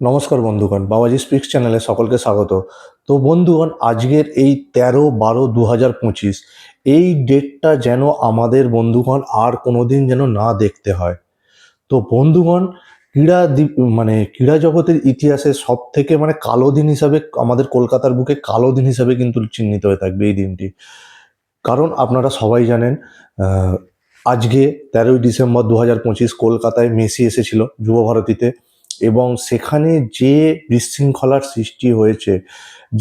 নমস্কার বন্ধুগণ, বাবাজি স্পিক্স চ্যানেলে সকলকে স্বাগত। তো বন্ধুগণ, আজকের এই 13/12/2025 এই ডেটটা যেন আমাদের বন্ধুগণ আর কোনোদিন যেন না দেখতে হয়। তো বন্ধুগণ, ক্রীড়া জগতের ইতিহাসে সব থেকে কালো দিন হিসাবে আমাদের কলকাতার বুকে কালো দিন হিসাবে কিন্তু চিহ্নিত হয়ে থাকবে এই দিনটি। কারণ আপনারা সবাই জানেন, আহ, আজকে 13ই ডিসেম্বর 2025 কলকাতায় মেসি এসেছিল যুবভারতীতে, এবং সেখানে যে বিশৃঙ্খলার সৃষ্টি হয়েছে,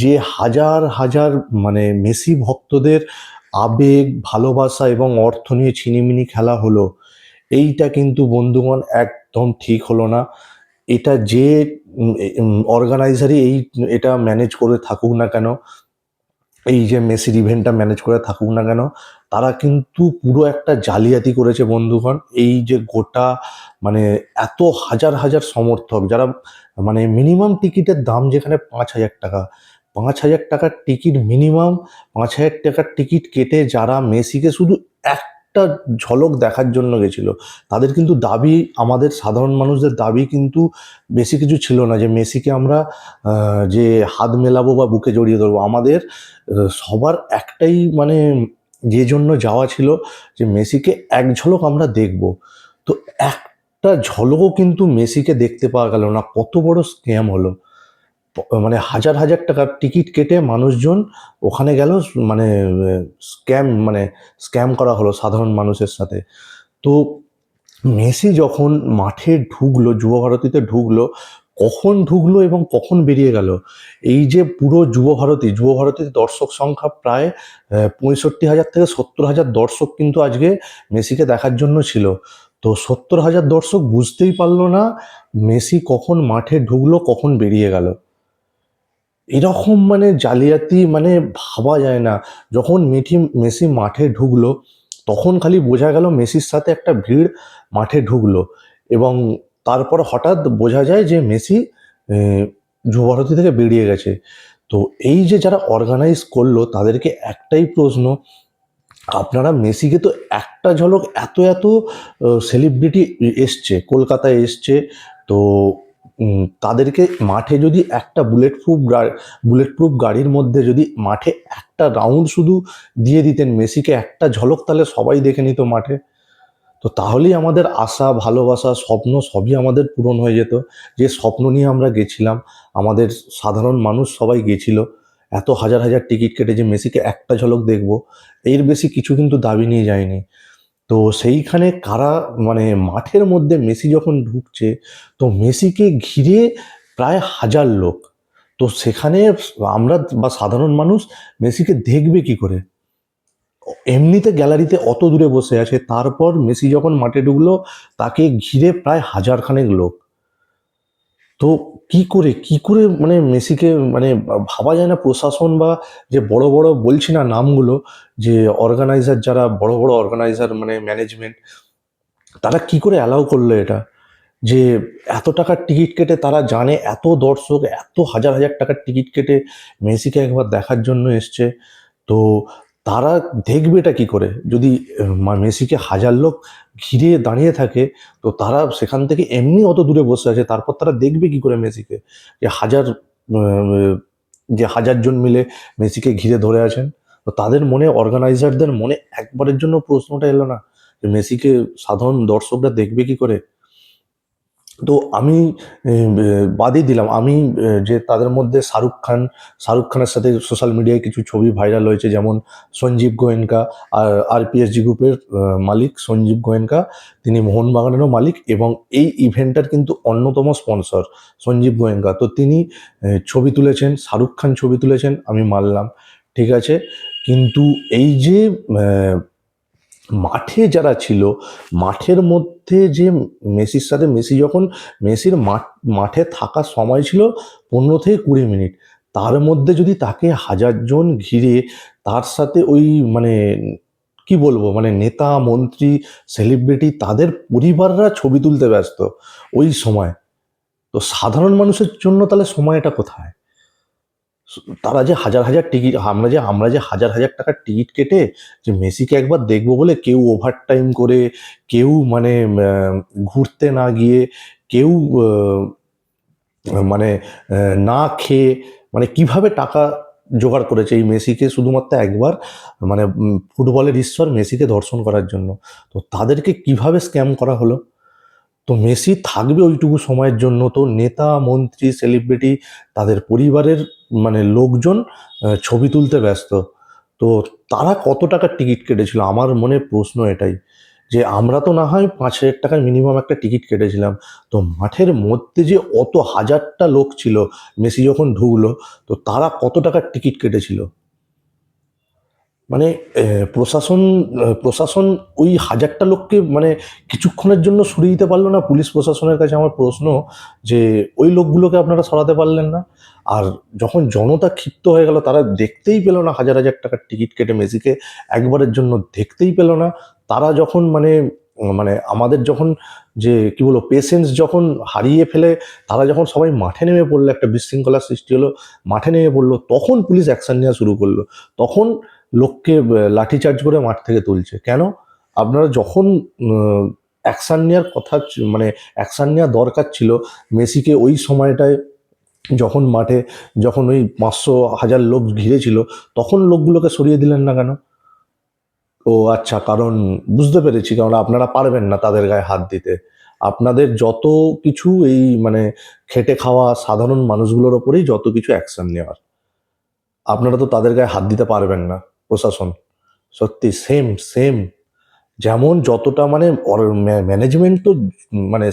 যে হাজার হাজার মেসি ভক্তদের আবেগ, ভালোবাসা এবং অর্থ নিয়ে ছিনিমিনি খেলা হলো, এইটা কিন্তু বন্ধুগণ একদম ঠিক হলো না। এটা যে অর্গানাইজারই এটা ম্যানেজ করে থাকুক না কেন, এই যে মেসির ইভেন্টটা ম্যানেজ করে থাকুক না কেন, তারা কিন্তু পুরো একটা জালিয়াতি করেছে বন্ধুগণ। এই যে গোটা মানে এত হাজার হাজার সমর্থক যারা মিনিমাম টিকিটের দাম যেখানে 5,000 টাকা, 5,000 টাকার টিকিট মিনিমাম, 5,000 টাকার টিকিট কেটে যারা মেসিকে শুধু একটা ঝলক দেখার জন্য গেছিল, তাদের কিন্তু দাবি, আমাদের সাধারণ মানুষদের দাবি কিন্তু বেশি কিছু ছিল না যে মেসিকে আমরা যে হাত মেলাবো বা বুকে জড়িয়ে ধরবো। আমাদের সবার একটাই যে জন্য যাওয়া ছিল যে মেসিকে এক ঝলক আমরা দেখব। তো একটা ঝলকও কিন্তু মেসিকে দেখতে পাওয়া গেল না। কত বড় স্ক্যাম হলো! হাজার হাজার টাকার টিকিট কেটে মানুষজন ওখানে গেল, মানে স্ক্যাম স্ক্যাম করা হলো সাধারণ মানুষের সাথে। তো মেসি যখন মাঠে ঢুকলো, যুবভারতীতে ঢুকলো, কখন ঢুকলো এবং কখন বেরিয়ে গেল, এই যে পুরো যুবভারতীর দর্শক সংখ্যা প্রায় 65,000 থেকে 70,000 দর্শক কিন্তু আজকে মেসিকে দেখার জন্য ছিল। তো 70,000 দর্শক বুঝতেই পারলো না মেসি কখন মাঠে ঢুকলো, কখন বেরিয়ে গেল। এরকম জালিয়াতি ভাবা যায় না। যখন মেসি মাঠে ঢুকলো, তখন খালি বোঝা গেল মেসির সাথে একটা ভিড় মাঠে ঢুকলো, এবং তারপর হঠাৎ বোঝা যায় যে মেসি আহ, যুবভারতী থেকে বেরিয়ে গেছে। তো এই যে যারা অর্গানাইজ করলো, তাদেরকে একটাই প্রশ্ন, আপনারা মেসিকে তো একটা ঝলক, এত এত সেলিব্রিটি এসছে, কলকাতায় এসছে, তো তাদেরকে মাঠে যদি একটা বুলেট প্রুফ গাড়ির মধ্যে যদি মাঠে একটা রাউন্ড শুধু দিয়ে দিতেন মেসিকে, একটা ঝলক, তাহলে সবাই দেখে নিত মাঠে। তো তাহলেই আমাদের আশা, ভালোবাসা, স্বপ্ন সবই আমাদের পূরণ হয়ে যেত। যে স্বপ্ন নিয়ে আমরা গেছিলাম, আমাদের সাধারণ মানুষ সবাই গেছিল এত হাজার হাজার টিকিট কেটে যে মেসিকে একটা ঝলক দেখব, এর বেশি কিছু কিন্তু দাবি নিয়ে যায়নি। তো সেইখানে কারা, মাঠের মধ্যে মেসি যখন ঢুকছে, তো মেসিকে ঘিরে প্রায় হাজার লোক। তো সেখানে আমরা বা সাধারণ মানুষ মেসিকে দেখবে কি করে? এমনিতে গ্যালারিতে অত দূরে বসে আছে, তারপর মেসি যখন মাঠে ঢুকলো, তাকে ঘিরে প্রায় হাজারখানেক লোক। তো কি করে মেসিকে, ভাবা যায় না প্রশাসন বা যে বড় বড়, বলছি না নামগুলো, যে অর্গানাইজার, যারা বড় বড় অর্গানাইজার, ম্যানেজমেন্ট, তারা কি করে অ্যালাউ করলো এটা? যে এত টাকার টিকিট কেটে, তারা জানে এত দর্শক এত হাজার হাজার টাকার টিকিট কেটে মেসিকে একবার দেখার জন্য এসছে, তো তারা দেখবেটা কি করে যদি মেসিকে হাজার লোক ঘিরে দাঁড়িয়ে থাকে? তো তারা সেখান থেকে এমনি অত দূরে বসে আছে, তারপর তারা দেখবে কি করে মেসিকে? যে আহ, হাজার জন মিলে মেসিকে ঘিরে ধরে আছেন। তো তাদের মনে, অর্গানাইজারদের মনে একবারের জন্য প্রশ্নটা এলো না যে মেসিকে সাধারণ দর্শকরা দেখবে কি করে? তো আমি বাদই দিলাম, আমি যে তাদের মধ্যে শাহরুখ খানের সাথে সোশ্যাল মিডিয়ায় কিছু ছবি ভাইরাল হয়েছে, যেমন সঞ্জীব গোয়েঙ্কা, আর আরপিএসজি গ্রুপের মালিক সঞ্জীব গোয়েঙ্কা, তিনি মোহনবাগানেরও মালিক, এবং এই ইভেন্টটার কিন্তু অন্যতম স্পন্সর সঞ্জীব গোয়েঙ্কা। তো তিনি ছবি তুলেছেন, শাহরুখ খান ছবি তুলেছেন, আমি মানলাম, ঠিক আছে। কিন্তু এই যে মাঠে যারা ছিল, মাঠের মধ্যে যে মেসির সাথে, মেসির মাঠে থাকার সময় ছিল 15 থেকে 20 মিনিট, তার মধ্যে যদি তাকে হাজার জন ঘিরে, তার সাথে ওই মানে কি বলবো, নেতা, মন্ত্রী, সেলিব্রিটি, তাদের পরিবাররা ছবি তুলতে ব্যস্ত ওই সময়, তো সাধারণ মানুষের জন্য তাহলে সময়টা কোথায়? তারা যে হাজার হাজার টিকিট, আমরা যে হাজার হাজার টাকার টিকিট কেটে যে মেসিকে একবার দেখবো বলে, কেউ ওভারটাইম করে, কেউ ঘুরতে না গিয়ে, কেউ মানে না খেয়ে মানে কিভাবে টাকা জোগাড় করেছে এই মেসিকে শুধুমাত্র একবার মানে ফুটবলের ঈশ্বর মেসিকে ধর্ষণ করার জন্য। তো তাদেরকে কিভাবে স্ক্যাম করা হলো। তো মেসি থাকবে ওইটুকু সময়ের জন্য, তো নেতা মন্ত্রী সেলিব্রিটি তাদের পরিবারের মানে লোকজন ছবি তুলতে ব্যস্ত। তো তারা কত টাকার টিকিট কেটেছিল আমার মনে প্রশ্ন এটাই, যে আমরা তো না হয় 5,000 টাকায় মিনিমাম একটা টিকিট কেটেছিলাম, তো মাঠের মধ্যে যে অত হাজারটা লোক ছিল মেসি যখন ঢুকলো, তো তারা কত টাকার টিকিট কেটেছিল। মানে প্রশাসন ওই হাজারটা লোককে মানে কিছুক্ষণের জন্য সরিয়ে দিতে পারলো না। পুলিশ প্রশাসনের কাছে আমার প্রশ্ন, যে ওই লোকগুলোকে আপনারা সরাতে পারলেন না? আর যখন জনতা ক্ষিপ্ত হয়ে গেল, তারা দেখতেই পেল না হাজার হাজার টাকার টিকিট কেটে মেসিকে একবারের জন্য দেখতেই পেল না। তারা যখন মানে মানে আমাদের যখন যে কি বলবো পেশেন্স যখন হারিয়ে ফেলে, তারা যখন সবাই মাঠে নেমে পড়লো, একটা বিশৃঙ্খলার সৃষ্টি হলো, মাঠে নেমে পড়লো, তখন পুলিশ অ্যাকশন নেওয়া শুরু করলো। তখন লোককে লাঠিচার্জ করে মাঠ থেকে তুলছে কেন? আপনারা যখন অ্যাকশন নেওয়ার কথা মানে অ্যাকশন নেওয়া দরকার ছিল মেসিকে ওই সময়টায়, যখন মাঠে যখন ওই 500,000 লোক ঘিরে ছিল, তখন লোকগুলোকে সরিয়ে দিলেন না কেন? ও আচ্ছা, কারণ বুঝতে পেরেছি, কারণ আপনারা পারবেন না তাদের গায়ে হাত দিতে। আপনাদের যত কিছু এই মানে খেটে খাওয়া সাধারণ মানুষগুলোর ওপরেই যত কিছু অ্যাকশন নেওয়ার, আপনারা তো তাদের গায়ে হাত দিতে পারবেন না প্রশাসন। সত্যি সেম সেম, যেমন যতটা মানে ম্যানেজমেন্ট তো মানে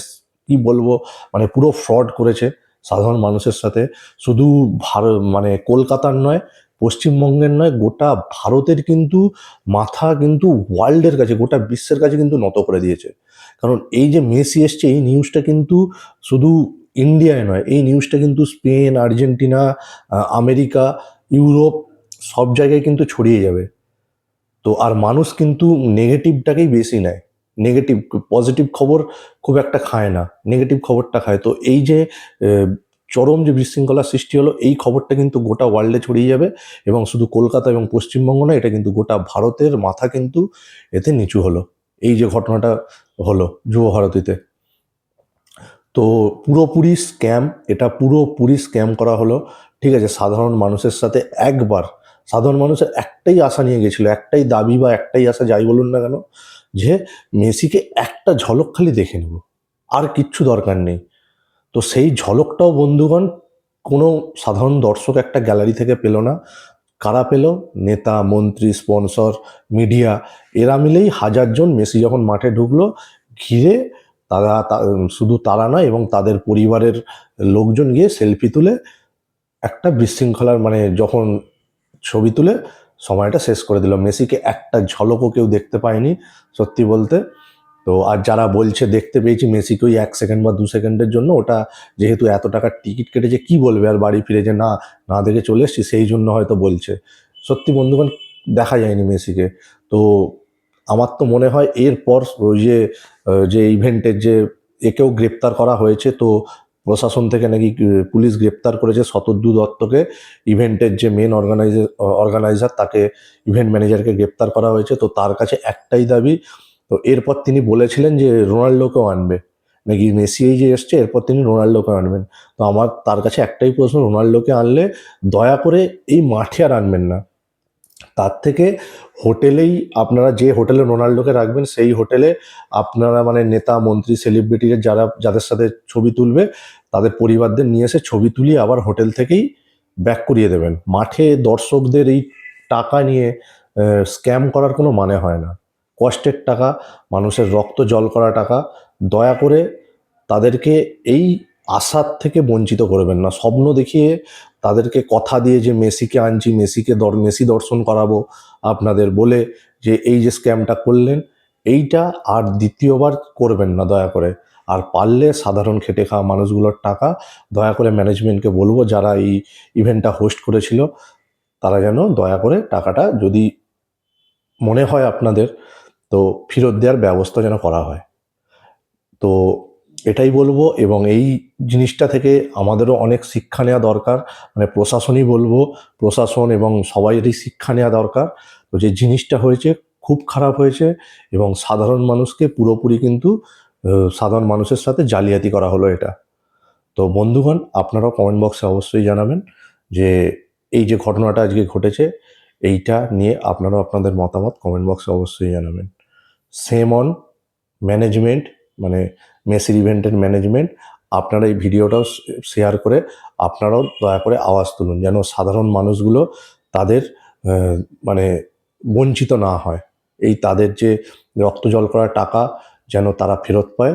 কি বলবো, মানে পুরো ফ্রড করেছে সাধারণ মানুষের সাথে। শুধু ভারত মানে কলকাতার নয়, পশ্চিমবঙ্গের নয়, গোটা ভারতের কিন্তু মাথা কিন্তু ওয়ার্ল্ডের কাছে, গোটা বিশ্বের কাছে কিন্তু নত করে দিয়েছে। কারণ এই যে মেসি এসছে, এই নিউজটা কিন্তু শুধু ইন্ডিয়ায় নয়, এই নিউজটা কিন্তু স্পেন, আর্জেন্টিনা, আমেরিকা, ইউরোপ সব জায়গায় কিন্তু ছড়িয়ে যাবে। তো আর মানুষ কিন্তু নেগেটিভটাকেই বেশি নেয়, নেগেটিভ, পজিটিভ খবর খুব একটা খায় না, নেগেটিভ খবরটা খায়। তো এই যে চরম যে বিশৃঙ্খলার সৃষ্টি হলো, এই খবরটা কিন্তু গোটা ওয়ার্ল্ডে ছড়িয়ে যাবে, এবং শুধু কলকাতা এবং পশ্চিমবঙ্গ নয়, এটা কিন্তু গোটা ভারতের মাথা কিন্তু এতে নিচু হলো, এই যে ঘটনাটা হলো যুব ভারতীতে। তো পুরোপুরি স্ক্যাম, এটা পুরোপুরি স্ক্যাম করা হলো। ঠিক আছে, সাধারণ মানুষের সাথে একবার, সাধারণ মানুষের একটাই আশা নিয়ে গেছিল, একটাই দাবি বা একটাই আশা যাই বলুন না কেন, যে মেসিকে একটা ঝলক খালি দেখে নেব, আর কিচ্ছু দরকার নেই। তো সেই ঝলকটাও বন্ধুগণ কোনো সাধারণ দর্শক একটা গ্যালারি থেকে পেল না। কারা পেল? নেতা মন্ত্রী স্পন্সর মিডিয়া, এরা মিলেই হাজারজন মেসি যখন মাঠে ঢুকলো ঘিরে, তারা শুধু তারা নয়, এবং তাদের পরিবারের লোকজন গিয়ে সেলফি তুলে একটা বিশৃঙ্খলার মানে যখন ছবি তুলে সময়টা শেষ করে দিল। মেসিকে একটা ঝলকও কেউ দেখতে পায়নি সত্যি বলতে। তো আর যারা বলছে দেখতে পেয়েছি মেসিকে ওই 1 সেকেন্ড বা 2 সেকেন্ডের জন্য, ওটা যেহেতু এত টাকার টিকিট কেটেছে কি বলবে আর বাড়ি ফিরে, যে না না দেখে চলে এসছি, সেই জন্য হয়তো বলছে। সত্যি বন্ধুগণ দেখা যায়নি মেসিকে। তো আমার তো মনে হয় এরপর ওই যে যে ইভেন্টের যে একেও গ্রেপ্তার করা হয়েছে, তো প্রশাসন থেকে নাকি পুলিশ গ্রেপ্তার করেছে শতদ্রু দত্তকে, ইভেন্টের যে মেন অর্গানাইজার, তাকে ইভেন্ট ম্যানেজারকে গ্রেপ্তার করা হয়েছে। তো তার কাছে একটাই দাবি, তো এরপর তিনি বলেছিলেন যে রোনাল্ডোকেও আনবে, নাকি মেসি এই যে এসছে এরপর তিনি রোনাল্ডোকে আনবেন। তো আমার তার কাছে একটাই প্রশ্ন, রোনাল্ডোকে আনলে দয়া করে এই মাঠে আর আনবেন না, তার থেকে হোটেলেই, আপনারা যে হোটেলে রোনাল্ডোকে রাখবেন সেই হোটেলে আপনারা মানে নেতা মন্ত্রী সেলিব্রিটিদের যারা যাদের সাথে ছবি তুলবে তাদের পরিবারদের নিয়ে এসে ছবি তুলিয়ে আবার হোটেল থেকেই ব্যাক করিয়ে দেবেন। মাঠে দর্শকদের এই টাকা নিয়ে স্ক্যাম করার কোনো মানে হয় না। কষ্টের টাকা, মানুষের রক্ত জল করা টাকা, দয়া করে তাদেরকে এই আশার থেকে বঞ্চিত করবেন না। স্বপ্ন দেখিয়ে তাদেরকে কথা দিয়ে যে মেসিকে আনছি, মেসি দর্শন করাবো আপনাদের বলে, যে এই যে স্ক্যামটা করলেন, এইটা আর দ্বিতীয়বার করবেন না দয়া করে। আর পারলে সাধারণ খেটে খাওয়া মানুষগুলোর টাকা দয়া করে ম্যানেজমেন্টকে বলবো, যারা এই ইভেন্টটা হোস্ট করেছিল, তারা যেন দয়া করে টাকাটা যদি মনে হয় আপনাদের, তো ফেরত দেওয়ার ব্যবস্থা যেন করা হয়। তো এটাই বলবো, এবং এই জিনিসটা থেকে আমাদেরও অনেক শিক্ষা নেওয়া দরকার। মানে প্রশাসনই বলবো, প্রশাসন এবং সবাইয়েরই শিক্ষা নেওয়া দরকার। তো যে জিনিসটা হয়েছে খুব খারাপ হয়েছে, এবং সাধারণ মানুষকে পুরোপুরি কিন্তু সাধারণ মানুষের সাথে জালিয়াতি করা হলো এটা। তো বন্ধুগণ, আপনারাও কমেন্ট বক্সে অবশ্যই জানাবেন যে এই যে ঘটনাটা আজকে ঘটেছে, এইটা নিয়ে আপনারাও আপনাদের মতামত কমেন্ট বক্সে অবশ্যই জানাবেন। সেম অন ম্যানেজমেন্ট, মানে মেসির ইভেন্টের ম্যানেজমেন্ট। আপনারা এই ভিডিওটাও শেয়ার করে আপনারাও দয়া করে আওয়াজ তুলুন, যেন সাধারণ মানুষগুলো তাদের আহ, মানে বঞ্চিত না হয়। এই তাদের যে রক্ত জল করা টাকা যেন তারা ফেরত পায়।